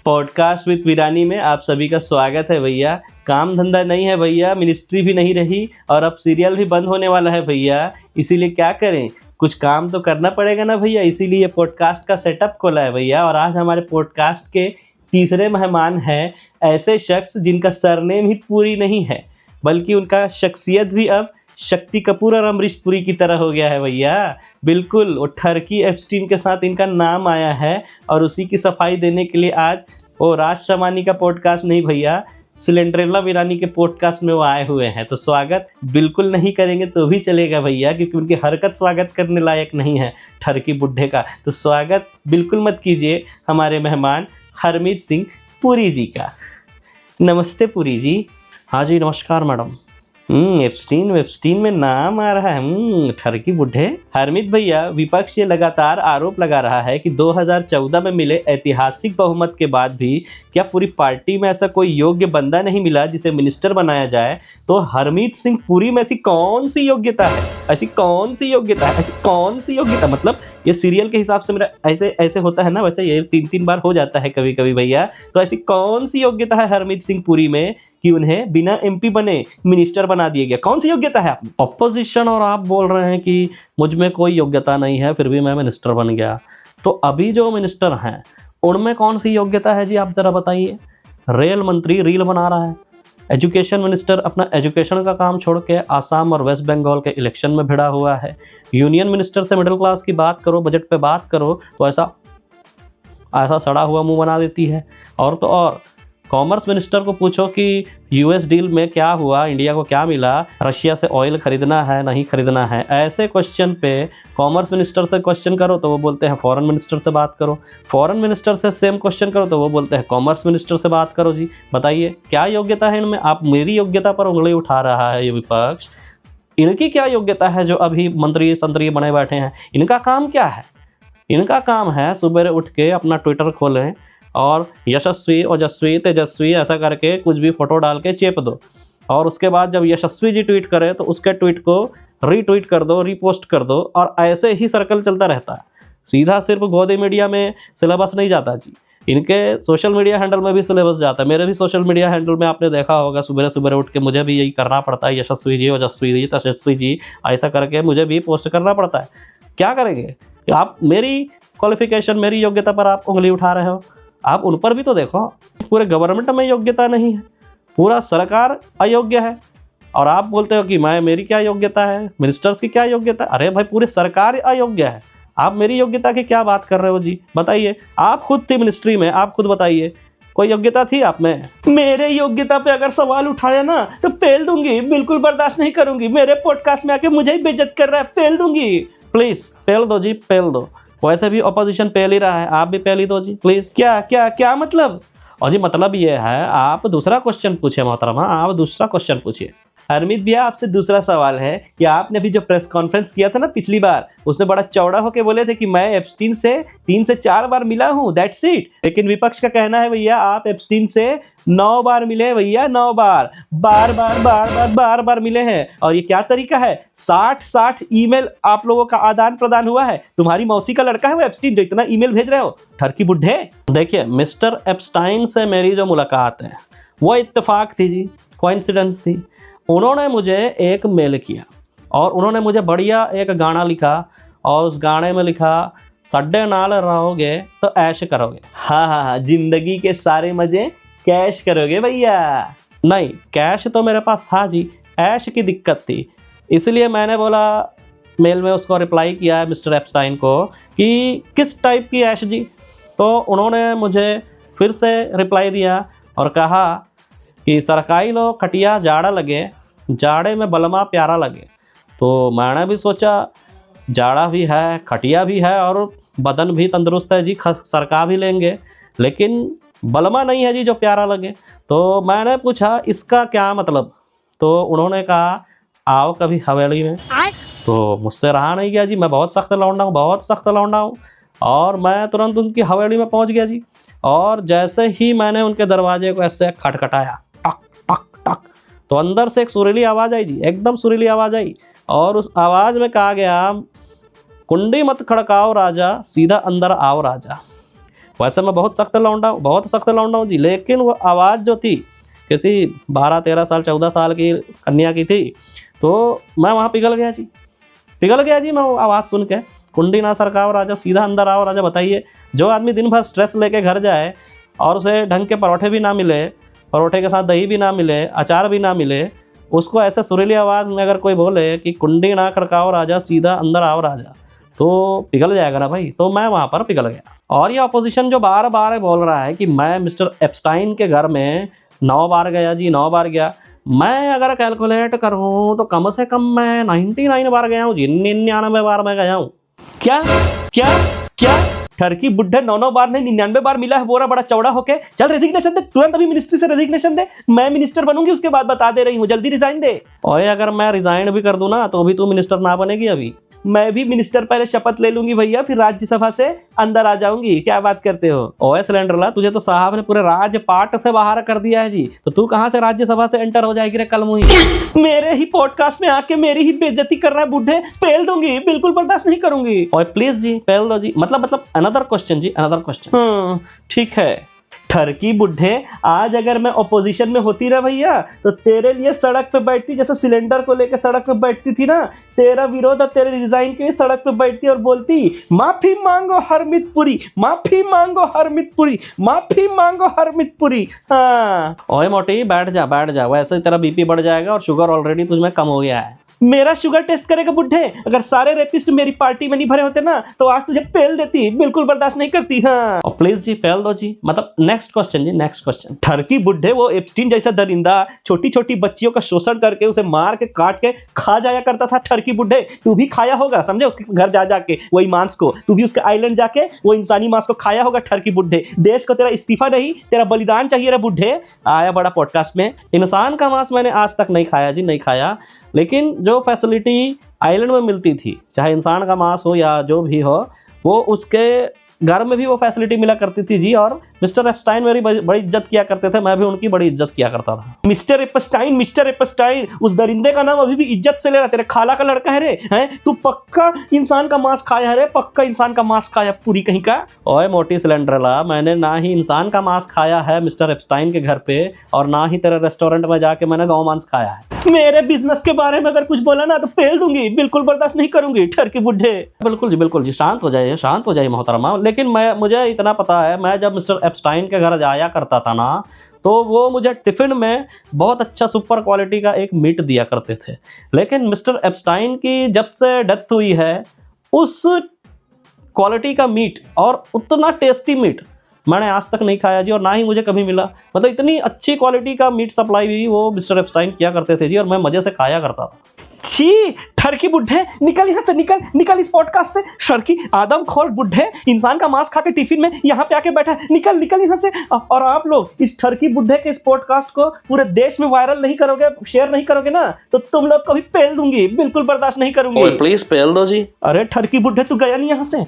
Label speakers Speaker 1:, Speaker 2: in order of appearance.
Speaker 1: Podcast with वीरानी में आप सभी का स्वागत है भैया। काम धंधा नहीं है भैया, मिनिस्ट्री भी नहीं रही और अब सीरियल भी बंद होने वाला है भैया। इसीलिए क्या करें, कुछ काम तो करना पड़ेगा ना भैया, इसीलिए पॉडकास्ट का सेटअप खोला है भैया। और आज हमारे पॉडकास्ट के तीसरे मेहमान हैं ऐसे शख्स जिनका सरनेम ही पूरी नहीं है, बल्कि उनका शख्सियत भी अब शक्ति कपूर और अमरीश पुरी की तरह हो गया है भैया। बिल्कुल, वो ठरकी एप्स्टीन के साथ इनका नाम आया है और उसी की सफाई देने के लिए आज वो राज शमानी का पॉडकास्ट नहीं भैया, सिलेंड्रेला वीरानी के पॉडकास्ट में वो आए हुए हैं। तो स्वागत बिल्कुल नहीं करेंगे तो भी चलेगा भैया, क्योंकि उनकी हरकत स्वागत करने लायक नहीं है ठरकी बुड्ढे का। तो स्वागत बिल्कुल मत कीजिए हमारे मेहमान हरमीत सिंह पुरी जी का। नमस्ते पुरी जी।
Speaker 2: हाँ जी, नमस्कार मैडम।
Speaker 1: एप्स्टीन में नाम आ रहा है, ठरकी बुड्ढे। हरमीत भैया, विपक्ष ये लगातार आरोप लगा रहा है कि 2014 में मिले ऐतिहासिक बहुमत के बाद भी क्या पूरी पार्टी में ऐसा कोई योग्य बंदा नहीं मिला जिसे मिनिस्टर बनाया जाए। तो हरमीत सिंह पुरी में ऐसी कौन सी योग्यता है, ऐसी कौन सी योग्यता, मतलब ये सीरियल के हिसाब से मेरा ऐसे होता है ना, वैसे ये 3 बार हो जाता है कभी कभी भैया। तो ऐसी कौन सी योग्यता है हरमीत सिंह पुरी में कि उन्हें बिना एमपी बने मिनिस्टर बना दिया गया? कौन सी योग्यता है आप में?
Speaker 2: ऑपोजिशन और आप बोल रहे हैं कि मुझ में कोई योग्यता नहीं है फिर भी मैं मिनिस्टर बन गया। तो अभी जो मिनिस्टर हैं उनमें कौन सी योग्यता है जी, आप जरा बताइए। रेल मंत्री रील बना रहा है, एजुकेशन मिनिस्टर अपना एजुकेशन का काम छोड़ के आसाम और वेस्ट बंगाल के इलेक्शन में भिड़ा हुआ है। यूनियन मिनिस्टर से मिडिल क्लास की बात करो, बजट पे बात करो तो ऐसा सड़ा हुआ मुंह बना देती है। और तो और कॉमर्स मिनिस्टर को पूछो कि यूएस डील में क्या हुआ, इंडिया को क्या मिला, रशिया से ऑयल खरीदना है नहीं खरीदना है, ऐसे क्वेश्चन पे कॉमर्स मिनिस्टर से क्वेश्चन करो तो वो बोलते हैं फॉरेन मिनिस्टर से बात करो, फॉरेन मिनिस्टर से सेम क्वेश्चन करो तो वो बोलते हैं कॉमर्स मिनिस्टर से बात करो। जी बताइए क्या योग्यता है इनमें? आप मेरी योग्यता पर उंगली उठा रहा है ये विपक्ष। इनकी क्या योग्यता है जो अभी मंत्री संतरी बने बैठे हैं? इनका काम क्या है? इनका काम है सुबह उठ के अपना ट्विटर खोलें और यशस्वी ओजस्वी तेजस्वी ऐसा करके कुछ भी फोटो डाल के चेप दो, और उसके बाद जब यशस्वी जी ट्वीट करे तो उसके ट्वीट को रीट्वीट कर दो, रीपोस्ट कर दो, और ऐसे ही सर्कल चलता रहता है। सीधा सिर्फ गोदी मीडिया में सिलेबस नहीं जाता जी, इनके सोशल मीडिया हैंडल में भी सिलेबस जाता है। मेरे भी सोशल मीडिया हैंडल में आपने देखा होगा, सुबह सुबह उठ के मुझे भी यही करना पड़ता है, यशस्वी जी ओजस्वी जी तेजस्वी जी ऐसा करके मुझे भी पोस्ट करना पड़ता है। क्या करेंगे आप? मेरी क्वालिफिकेशन, मेरी योग्यता पर आप उंगली उठा रहे हो। आप उन पर भी तो देखो, पूरे गवर्नमेंट में योग्यता नहीं है, पूरा सरकार अयोग्य है, और आप बोलते हो कि मेरी क्या योग्यता है, मिनिस्टर्स की क्या योग्यता? अरे भाई, पूरी सरकार अयोग्य है, आप मेरी योग्यता की क्या बात कर रहे हो जी? बताइए, आप खुद थी मिनिस्ट्री में, आप खुद बताइए कोई योग्यता थी आप में? मेरे योग्यता पे अगर सवाल उठाया ना तो पेल दूंगी, बिल्कुल बर्दाश्त नहीं करूंगी। मेरे पॉडकास्ट में आके मुझे ही बेइज्जत कर रहा है, पेल दूंगी। प्लीज पेल दो जी, पेल दो। वैसे भी ऑपोजिशन पहल ही रहा है, आप भी पहल ही दो जी प्लीज। क्या मतलब? और जी मतलब ये है, आप दूसरा क्वेश्चन पूछिए मोहतरमा, आप दूसरा क्वेश्चन पूछिए।
Speaker 1: हरमीत भैया, आपसे दूसरा सवाल है कि आपने अभी जो प्रेस कॉन्फ्रेंस किया था ना पिछली बार, उसमें बड़ा चौड़ा होके बोले थे कि मैं एप्स्टीन से 3 से 4 बार मिला हूं, दैट्स इट। लेकिन विपक्ष का कहना है भैया आप एप्स्टीन से 9 बार मिले भैया, 9 बार, बार मिले हैं। और ये क्या तरीका है? 60 ईमेल आप लोगों का आदान प्रदान हुआ है। तुम्हारी मौसी का लड़का है वो एप्स्टीन, जो इतना ईमेल भेज रहे हो, ठरकी बुड्ढे।
Speaker 2: देखिए, मिस्टर एप्स्टाइन से मेरी जो मुलाकात है वो इत्तेफाक थी जी, कोइंसिडेंस थी। उन्होंने मुझे एक मेल किया और उन्होंने मुझे बढ़िया एक गाना लिखा, और उस गाने में लिखा, सड्डे नाल रहोगे तो ऐश करोगे।
Speaker 1: हाँ, जिंदगी के सारे मजे कैश करोगे भैया।
Speaker 2: नहीं, कैश तो मेरे पास था जी, ऐश की दिक्कत थी। इसलिए मैंने बोला, मेल में उसको रिप्लाई किया है मिस्टर एप्स्टाइन को कि किस टाइप की ऐश जी। तो उन्होंने मुझे फिर से रिप्लाई दिया और कहा कि सरकारी लो खटिया जाड़ा लगे, जाड़े में बलमा प्यारा लगे। तो मैंने भी सोचा, जाड़ा भी है, खटिया भी है, और बदन भी तंदुरुस्त है जी, सरका भी लेंगे, लेकिन बलमा नहीं है जी जो प्यारा लगे। तो मैंने पूछा इसका क्या मतलब? तो उन्होंने कहा आओ कभी हवेली में। तो मुझसे रहा नहीं गया जी, मैं बहुत सख्त लौंडा हूँ, और मैं तुरंत उनकी हवेली में पहुँच गया जी। और जैसे ही मैंने उनके दरवाजे को ऐसे खटखटाया, टक टक टक, तो अंदर से एक सुरीली आवाज़ आई जी, एकदम सुरीली आवाज़ आई, और उस आवाज़ में कहा गया, कुंडी मत खड़काओ राजा, सीधा अंदर आओ राजा। वैसे मैं बहुत सख्त लौंडा हूँ, बहुत सख्त लौंडा हूँ जी, लेकिन वो आवाज़ जो थी किसी 12-13 साल 14 साल की कन्या की थी, तो मैं वहाँ पिघल गया जी, पिघल गया जी मैं वो आवाज़ सुन के। कुंडी ना सरकाओ राजा, सीधा अंदर आओ राजा। बताइए, जो आदमी दिन भर स्ट्रेस लेके घर जाए और उसे ढंग के परोठे भी ना मिले, परोठे के साथ दही भी ना मिले, अचार भी ना मिले, उसको ऐसे सुरीली आवाज़ में अगर कोई बोले कि कुंडी ना खड़काओ राजा, सीधा अंदर आओ राजा, तो पिघल जाएगा ना भाई। तो मैं वहाँ पर पिघल गया। और ये अपोजिशन जो बार बार बोल रहा है कि मैं मिस्टर एप्स्टाइन के घर में 9 बार गया जी, 9 बार गया, मैं अगर कैलकुलेट करूँ तो कम से कम मैं 99 बार गया हूँ जी, 99 बार मैं गया हूँ।
Speaker 1: क्या क्या क्या ठरकी बुड्ढे 9 बार नहीं 99 बार मिला है बोरा बड़ा चौड़ा होके। चल रेजिग्नेशन दे, तुरंत अभी मिनिस्ट्री से रेजिग्नेशन दे। मैं मिनिस्टर बनूंगी उसके बाद बता दे रही हूँ, जल्दी रिजाइन दे।
Speaker 2: और अगर मैं रिजाइन भी कर दूं ना तो भी तू मिनिस्टर ना बनेगी अभी।
Speaker 1: मैं भी मिनिस्टर पहले शपथ ले लूंगी भैया, फिर राज्यसभा से अंदर आ जाऊंगी। क्या बात करते हो?
Speaker 2: ओए सिलेंडरला, तुझे तो साहब ने पूरे राजपाट से बाहर कर दिया है जी, तो तू कहाँ से राज्यसभा से एंटर हो जाएगी रे कलमुही?
Speaker 1: मेरे ही पॉडकास्ट में आके मेरी ही बेइज्जती कर रहा है बुड्ढे, पेल दूंगी, बिल्कुल बर्दाश्त नहीं करूंगी।
Speaker 2: ओए प्लीज जी पेल दो जी, मतलब अनदर क्वेश्चन जी, अनदर क्वेश्चन।
Speaker 1: ठीक है ठरकी बुड्ढे, आज अगर मैं ओपोजिशन में होती ना भैया तो तेरे लिए सड़क पे बैठती, जैसे सिलेंडर को लेकर सड़क पे बैठती थी ना, तेरा विरोध और तेरे रिजाइन के लिए सड़क पे बैठती और बोलती माफी मांगो हरमितपुरी, माफी मांगो हरमितपुरी, माफी मांगो हरमितपुरी। हाँ
Speaker 2: ओए मोटी बैठ जा, वैसे तेरा बीपी बढ़ जाएगा और शुगर ऑलरेडी तुझमें कम हो गया है।
Speaker 1: मेरा शुगर टेस्ट करेगा बुड्ढे? अगर सारे रेपिस्ट मेरी पार्टी में नहीं भरे होते ना तो आज तुझे पेल देती, बिल्कुल बर्दाश्त नहीं करती। हाँ
Speaker 2: और प्लीज जी पेल दो जी, मतलब नेक्स्ट क्वेश्चन जी, नेक्स्ट क्वेश्चन।
Speaker 1: ठरकी बुड्ढे, वो एप्स्टीन जैसा दरिंदा छोटी छोटी बच्चियों का शोषण करके उसे मार के काट के खा जाया करता था। ठरकी बुड्ढे, तू भी खाया होगा, समझे, उसके घर जा जाके वही मांस को, तू भी उसके आइलैंड जाके वो इंसानी मांस को खाया होगा। ठरकी बुड्ढे, देश को तेरा इस्तीफा नहीं, तेरा बलिदान चाहिए रे बुड्ढे। आया बड़ा पॉडकास्ट में।
Speaker 2: इंसान का मांस मैंने आज तक नहीं खाया जी, नहीं खाया, लेकिन जो फैसिलिटी आइलैंड में मिलती थी, चाहे इंसान का मांस हो या जो भी हो, वो उसके घर में भी वो फैसिलिटी मिला करती थी जी। और मिस्टर एप्स्टाइन मेरी बड़ी इज्जत किया करते थे, मैं भी उनकी बड़ी इज्जत किया करता था।
Speaker 1: मिस्टर एप्स्टाइन, मिस्टर एप्स्टाइन, उस दरिंदे का नाम अभी भी इज्जत से ले रहा। तेरे खाला का लड़का है रे, हैं? तू पक्का इंसान का मांस खाया है रे, पक्का इंसान का मांस खाया पूरी कहीं का।
Speaker 2: ओए मोटी सिलेंडरला, मैंने ना ही इंसान का मांस खाया है मिस्टर एप्स्टाइन के घर पे, और ना ही तेरे रेस्टोरेंट में जाके मैंने गौ मांस खाया है।
Speaker 1: मेरे बिजनेस के बारे में अगर कुछ बोला ना तो पेल दूंगी, बिल्कुल बर्दाश्त नहीं करूंगी। ठरकी बुड्ढे,
Speaker 2: बिल्कुल जी, शांत हो जाइए मोहतरमा। लेकिन मुझे इतना पता है, मैं जब मिस्टर एप्स्टाइन के घर जाया करता था ना, तो वो मुझे टिफिन में बहुत अच्छा सुपर क्वालिटी का एक मीट दिया करते थे। लेकिन मिस्टर एप्स्टाइन की जब से डेथ हुई है, उस क्वालिटी का मीट और उतना टेस्टी मीट मैंने आज तक नहीं खाया जी, और ना ही मुझे कभी मिला। मतलब इतनी अच्छी क्वालिटी का मीट सप्लाई भी वो मिस्टर एप्स्टाइन किया करते थे जी, और मैं मजे से खाया करता था।
Speaker 1: छी ठरकी बुड्ढे, निकल यहाँ से, निकल इस पॉडकास्ट से। ठरकी आदमखोर बुड्ढे, इंसान का मांस खा के टिफिन में यहाँ पे आके बैठा है, निकल यहाँ से। और आप लोग इस ठरकी बुड्ढे के इस पॉडकास्ट को पूरे देश में वायरल नहीं करोगे, शेयर नहीं करोगे ना, तो तुम लोग को भी पेल दूंगी, बिल्कुल बर्दाश्त नहीं करूंगी।
Speaker 2: प्लीज पेल दो जी।
Speaker 1: अरे ठरकी बुड्ढे, तू गया नहीं यहाँ से?